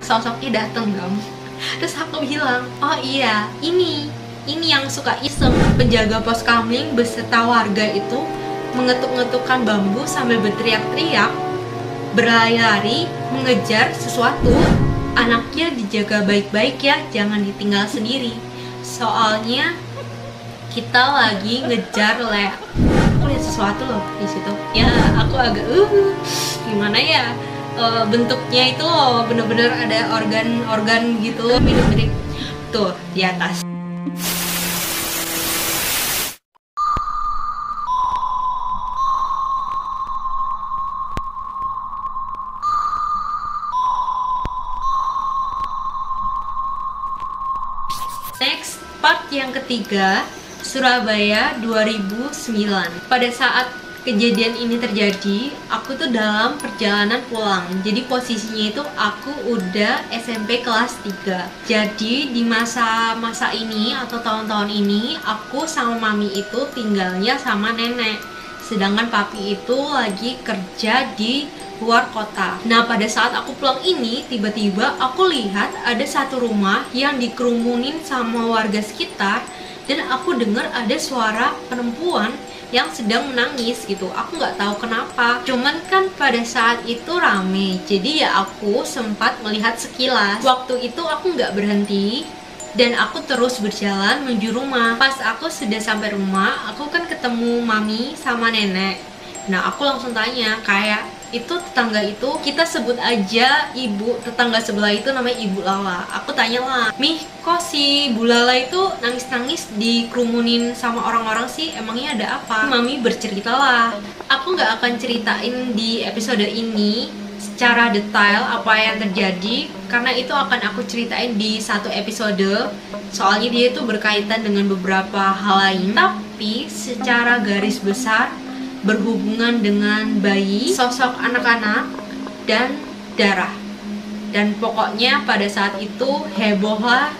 sosoknya dateng dong. Terus aku bilang, oh iya, ini yang suka iseng. Penjaga pos kamling beserta warga itu mengetuk-ngetukkan bambu sambil berteriak-teriak, berlari-lari mengejar sesuatu. Anaknya dijaga baik-baik ya, jangan ditinggal sendiri. Soalnya kita lagi ngejar Lea. Aku lihat sesuatu loh di situ. Ya, aku agak gimana ya? Bentuknya itu loh, bener-bener ada organ-organ gitu, mirip-mirip tuh di atas. Next, part yang ketiga, Surabaya 2009. Pada saat kejadian ini terjadi, aku tuh dalam perjalanan pulang. Jadi posisinya itu aku udah SMP kelas 3. Jadi di masa-masa ini atau tahun-tahun ini, aku sama mami itu tinggalnya sama nenek. Sedangkan papi itu lagi kerja di luar kota. Nah, pada saat aku pulang ini, tiba-tiba aku lihat ada satu rumah yang dikerumunin sama warga sekitar, dan aku dengar ada suara perempuan yang sedang menangis gitu. Aku nggak tahu kenapa, cuman kan pada saat itu rame, jadi ya aku sempat melihat sekilas. Waktu itu aku nggak berhenti dan aku terus berjalan menuju rumah. Pas aku sudah sampai rumah, aku kan ketemu mami sama nenek. Nah, aku langsung tanya, kayak itu tetangga itu, kita sebut aja ibu tetangga sebelah itu namanya Ibu Lala. Aku tanya lah, Mih, kok si Bu Lala itu nangis-nangis dikerumunin sama orang-orang sih? Emangnya ada apa? Mami bercerita lah. Aku nggak akan ceritain di episode ini secara detail apa yang terjadi, karena itu akan aku ceritain di satu episode. Soalnya dia itu berkaitan dengan beberapa hal lain. Tapi secara garis besar berhubungan dengan bayi, sosok anak-anak, dan darah. Dan pokoknya pada saat itu hebohlah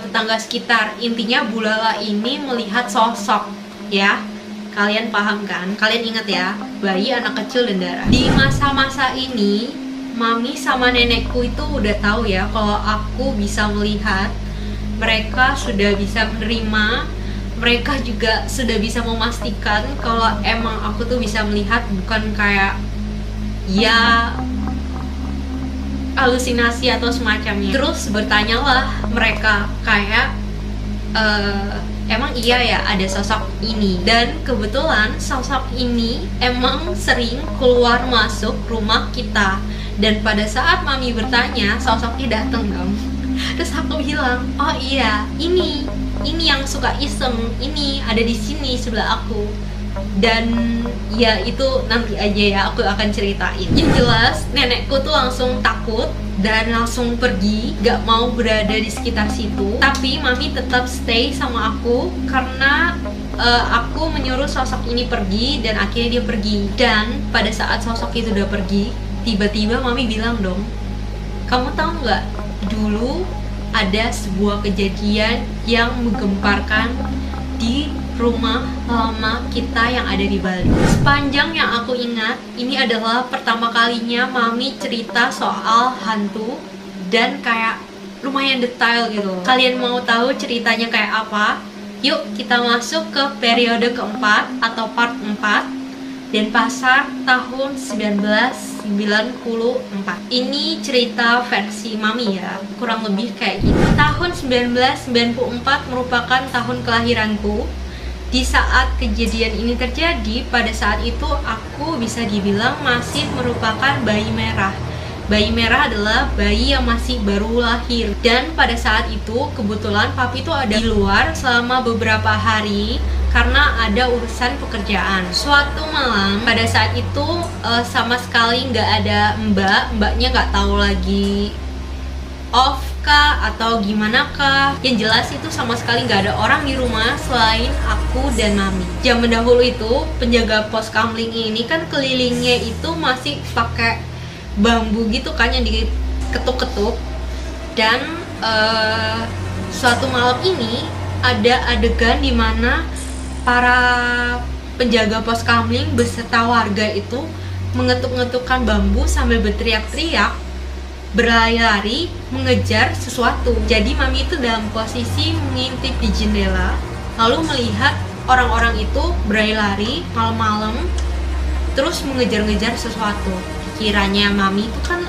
tetangga sekitar. Intinya Bu Lala ini melihat sosok, ya. Kalian paham kan? Kalian ingat ya, bayi, anak kecil, dan darah. Di masa-masa ini, mami sama nenekku itu udah tahu ya kalau aku bisa melihat. Mereka sudah bisa menerima, mereka juga sudah bisa memastikan kalau emang aku tuh bisa melihat, bukan kayak ya halusinasi atau semacamnya. Terus bertanyalah mereka kayak emang iya ya ada sosok ini. Dan kebetulan sosok ini emang sering keluar masuk rumah kita. Dan pada saat mami bertanya, sosoknya dateng dong. Terus aku bilang, oh iya, ini yang suka iseng, ini ada di sini sebelah aku. Dan ya itu nanti aja ya aku akan ceritain. Yang jelas nenekku tuh langsung takut dan langsung pergi, gak mau berada di sekitar situ. Tapi mami tetap stay sama aku karena aku menyuruh sosok ini pergi, dan akhirnya dia pergi. Dan pada saat sosok itu udah pergi, tiba-tiba mami bilang dong, kamu tahu nggak, dulu ada sebuah kejadian yang menggemparkan di rumah lama kita yang ada di Bali. Sepanjang yang aku ingat, ini adalah pertama kalinya mami cerita soal hantu, dan kayak lumayan detail gitu. Kalian mau tahu ceritanya kayak apa? Yuk kita masuk ke periode keempat atau part 4, Denpasar tahun 1994. Ini cerita versi mami ya, kurang lebih kayak gini. Tahun 1994 merupakan tahun kelahiranku. Di saat kejadian ini terjadi, pada saat itu aku bisa dibilang masih merupakan bayi merah. Bayi merah adalah bayi yang masih baru lahir. Dan pada saat itu kebetulan papi itu ada di luar selama beberapa hari karena ada urusan pekerjaan. Suatu malam pada saat itu sama sekali nggak ada mbaknya nggak tahu lagi off kah atau gimana kah. Yang jelas itu sama sekali nggak ada orang di rumah selain aku dan mami. Zaman dahulu itu penjaga pos kamling ini kan kelilingnya itu masih pakai bambu gitu kan yang diketuk-ketuk. Dan suatu malam ini ada adegan dimana para penjaga pos kamling beserta warga itu mengetuk-ngetukkan bambu sambil berteriak-teriak, berlari-lari mengejar sesuatu. Jadi mami itu dalam posisi mengintip di jendela, lalu melihat orang-orang itu berlari-lari malam-malam terus mengejar-ngejar sesuatu. Kiranya mami itu kan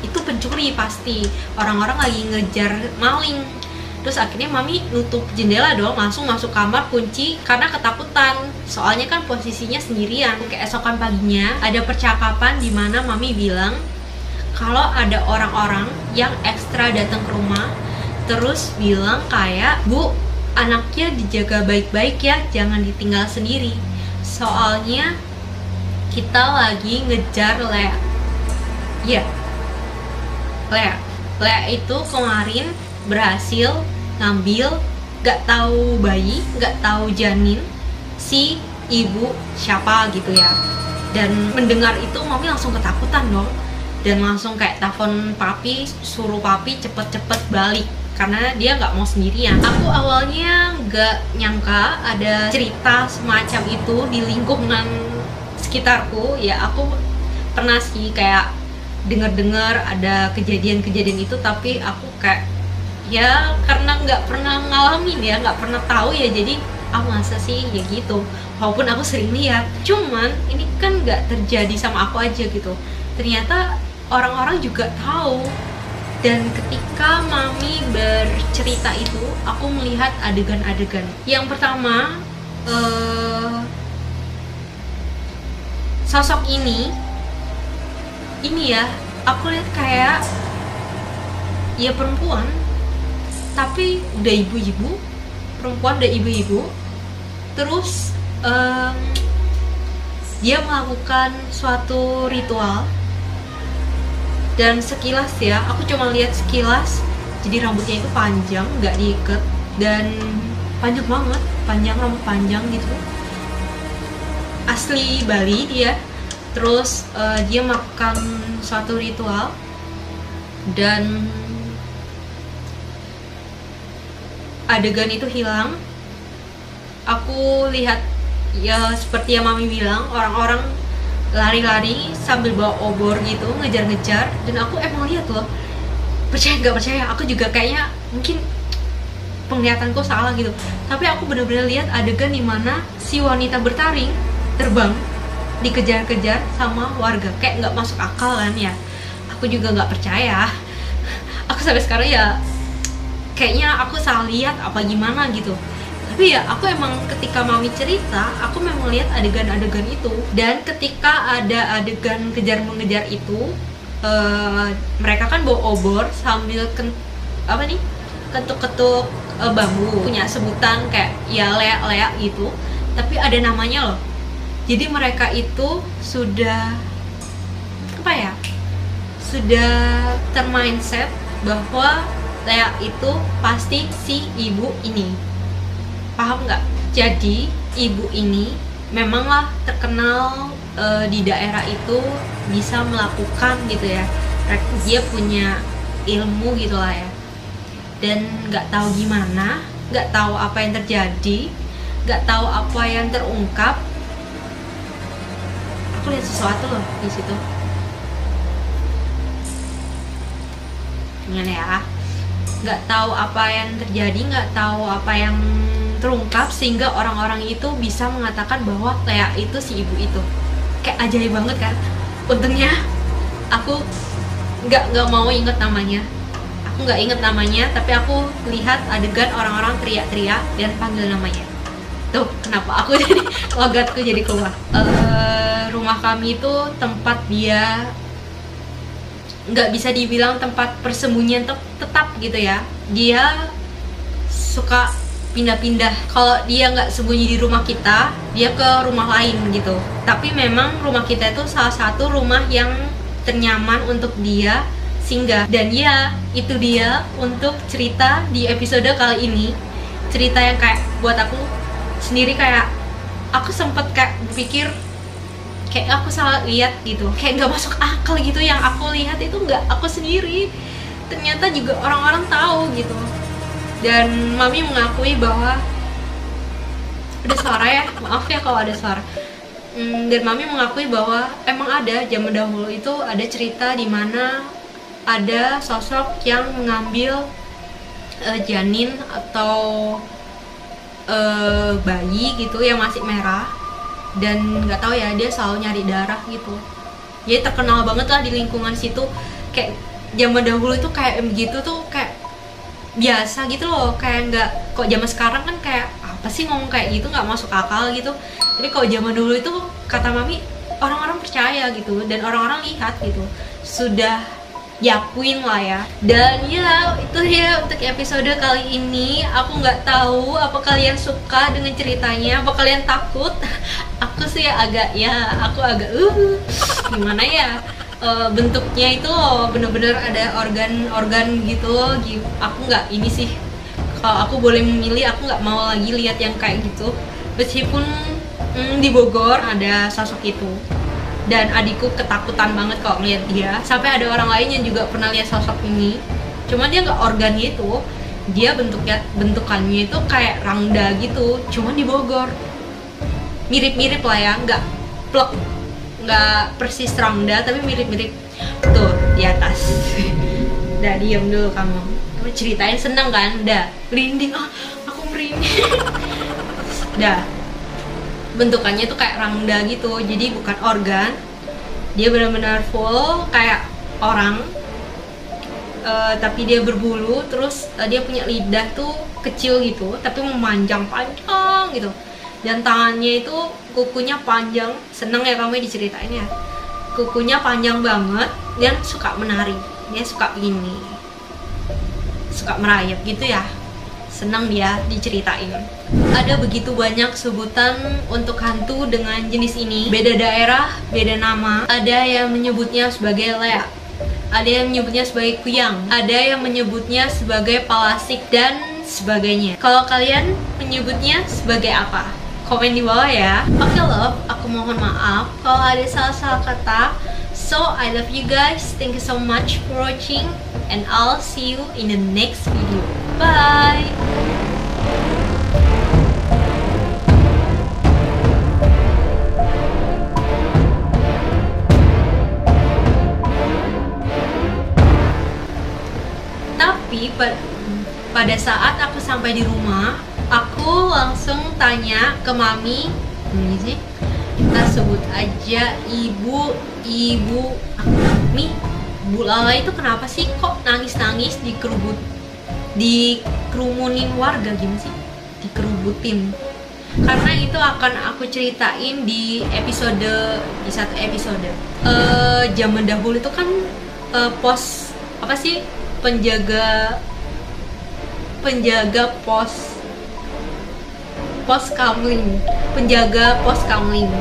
itu pencuri, pasti orang-orang lagi ngejar maling. Terus akhirnya mami nutup jendela dong, langsung masuk kamar, kunci karena ketakutan. Soalnya kan posisinya sendirian. Keesokan paginya ada percakapan di mana mami bilang kalau ada orang-orang yang ekstra datang ke rumah, terus bilang kayak, "Bu, anaknya dijaga baik-baik ya, jangan ditinggal sendiri. Soalnya kita lagi ngejar Lea." Iya, Lea itu kemarin berhasil ngambil, gak tahu bayi, gak tahu janin, si ibu siapa gitu ya. Dan mendengar itu mami langsung ketakutan dong, dan langsung kayak telepon papi, suruh papi cepet-cepet balik karena dia nggak mau sendirian. Aku awalnya nggak nyangka ada cerita semacam itu di lingkungan sekitarku. Ya aku pernah sih kayak dengar-dengar ada kejadian-kejadian itu, tapi aku kayak ya karena nggak pernah ngalamin ya, nggak pernah tahu ya, jadi masa sih ya gitu. Walaupun aku sering lihat, cuman ini kan nggak terjadi sama aku aja gitu, ternyata orang-orang juga tahu. Dan ketika mami bercerita itu, aku melihat adegan-adegan. Yang pertama, sosok ini ya, aku lihat kayak ya perempuan, tapi udah ibu-ibu, perempuan udah ibu-ibu. Terus dia melakukan suatu ritual, dan sekilas ya, aku cuma lihat sekilas, jadi rambutnya itu panjang, nggak diikat, dan panjang banget, rambut panjang gitu, asli Bali dia. Terus dia melakukan suatu ritual, dan adegan itu hilang. Aku lihat ya seperti yang mami bilang, orang-orang lari-lari sambil bawa obor gitu, ngejar-ngejar. Dan aku emang lihat loh, percaya nggak percaya, aku juga kayaknya mungkin penglihatanku salah gitu, tapi aku benar-benar lihat adegan dimana si wanita bertaring terbang dikejar-kejar sama warga. Kayak nggak masuk akal kan ya, aku juga nggak percaya. Aku sampai sekarang ya kayaknya aku salah lihat apa gimana gitu. Tapi ya aku emang ketika mami cerita, aku memang lihat adegan-adegan itu. Dan ketika ada adegan kejar-mengejar itu, mereka kan bawa obor sambil ketuk-ketuk bambu, punya sebutan kayak ya Lea gitu, tapi ada namanya loh. Jadi mereka itu sudah sudah termindset bahwa Lea itu pasti si ibu ini, paham nggak? Jadi ibu ini memanglah terkenal di daerah itu bisa melakukan gitu ya, dia punya ilmu gitulah ya. Dan nggak tahu gimana, nggak tahu apa yang terjadi, nggak tahu apa yang terungkap. Aku lihat sesuatu loh di situ. Gimana ya? Nggak tahu apa yang terjadi, nggak tahu apa yang terungkap, sehingga orang-orang itu bisa mengatakan bahwa Lea itu si ibu itu. Kayak ajaib banget kan? Untungnya aku nggak mau inget namanya. Aku nggak inget namanya, tapi aku lihat adegan orang-orang teriak-teriak dan panggil namanya. Tuh, kenapa aku jadi logatku jadi keluar. Rumah kami itu tempat dia nggak bisa dibilang tempat persembunyian tetap gitu ya. Dia suka pindah-pindah. Kalau dia nggak sembunyi di rumah kita, dia ke rumah lain gitu. Tapi memang rumah kita itu salah satu rumah yang ternyaman untuk dia singgah. Dan ya, itu dia untuk cerita di episode kali ini. Cerita yang kayak buat aku sendiri kayak aku sempet kayak berpikir kayak aku salah lihat gitu, kayak nggak masuk akal gitu. Yang aku lihat itu nggak aku sendiri, ternyata juga orang-orang tahu gitu. Dan mami mengakui bahwa ada suara ya, maaf ya kalau ada suara. Dan mami mengakui bahwa emang ada zaman dahulu itu ada cerita di mana ada sosok yang mengambil janin atau bayi gitu yang masih merah, dan nggak tahu ya, dia selalu nyari darah gitu. Jadi terkenal banget lah di lingkungan situ, kayak zaman dahulu itu kayak begitu tuh kayak biasa gitu loh, kayak nggak, kok zaman sekarang kan kayak apa sih ngomong kayak gitu, nggak masuk akal gitu. Tapi kalau zaman dulu itu kata mami orang-orang percaya gitu, dan orang-orang lihat gitu, sudah yakuin lah ya. Dan ya itu dia untuk episode kali ini. Aku nggak tahu apa kalian suka dengan ceritanya, apa kalian takut. Aku sih agak aku agak gimana ya, bentuknya itu loh bener-bener ada organ-organ gitu loh. Aku nggak ini sih, kalau aku boleh memilih aku nggak mau lagi lihat yang kayak gitu. Meskipun di Bogor ada sosok itu, dan adikku ketakutan banget kalau ngeliat dia. Sampai ada orang lain yang juga pernah lihat sosok ini, cuman dia nggak organ gitu, dia bentukannya itu kayak rangda gitu, cuman di Bogor. Mirip-mirip lah ya, nggak plek, nggak persis rangda, tapi mirip-mirip. Tuh di atas. Udah diam dulu kamu ceritain, seneng kan? Udah merinding, aku merinding. Udah, bentukannya tuh kayak rangda gitu, jadi bukan organ, dia benar-benar full kayak orang, tapi dia berbulu, terus dia punya lidah tuh kecil gitu tapi memanjang panjang gitu, dan tangannya itu kukunya panjang. Seneng ya kamu diceritain ya, kukunya panjang banget, dan suka menari, dia suka gini, suka merayap gitu ya. Senang dia diceritain. Ada begitu banyak sebutan untuk hantu dengan jenis ini. Beda daerah, beda nama. Ada yang menyebutnya sebagai leak, ada yang menyebutnya sebagai kuyang, ada yang menyebutnya sebagai palasik, dan sebagainya. Kalau kalian menyebutnya sebagai apa? Komen di bawah ya. Oke love, aku mohon maaf kalau ada salah-salah kata. So I love you guys. Thank you so much for watching, and I'll see you in the next video. Bye. Tapi pada saat aku sampai di rumah, aku langsung tanya ke mami, ini sih kita sebut aja ibu Mi, Bu Lala itu kenapa sih kok nangis-nangis dikerumunin warga, gimana sih? Dikerubutin. Karena itu akan aku ceritain di satu episode. Zaman dahulu itu kan pos apa sih? Penjaga pos kamling, penjaga pos kamling.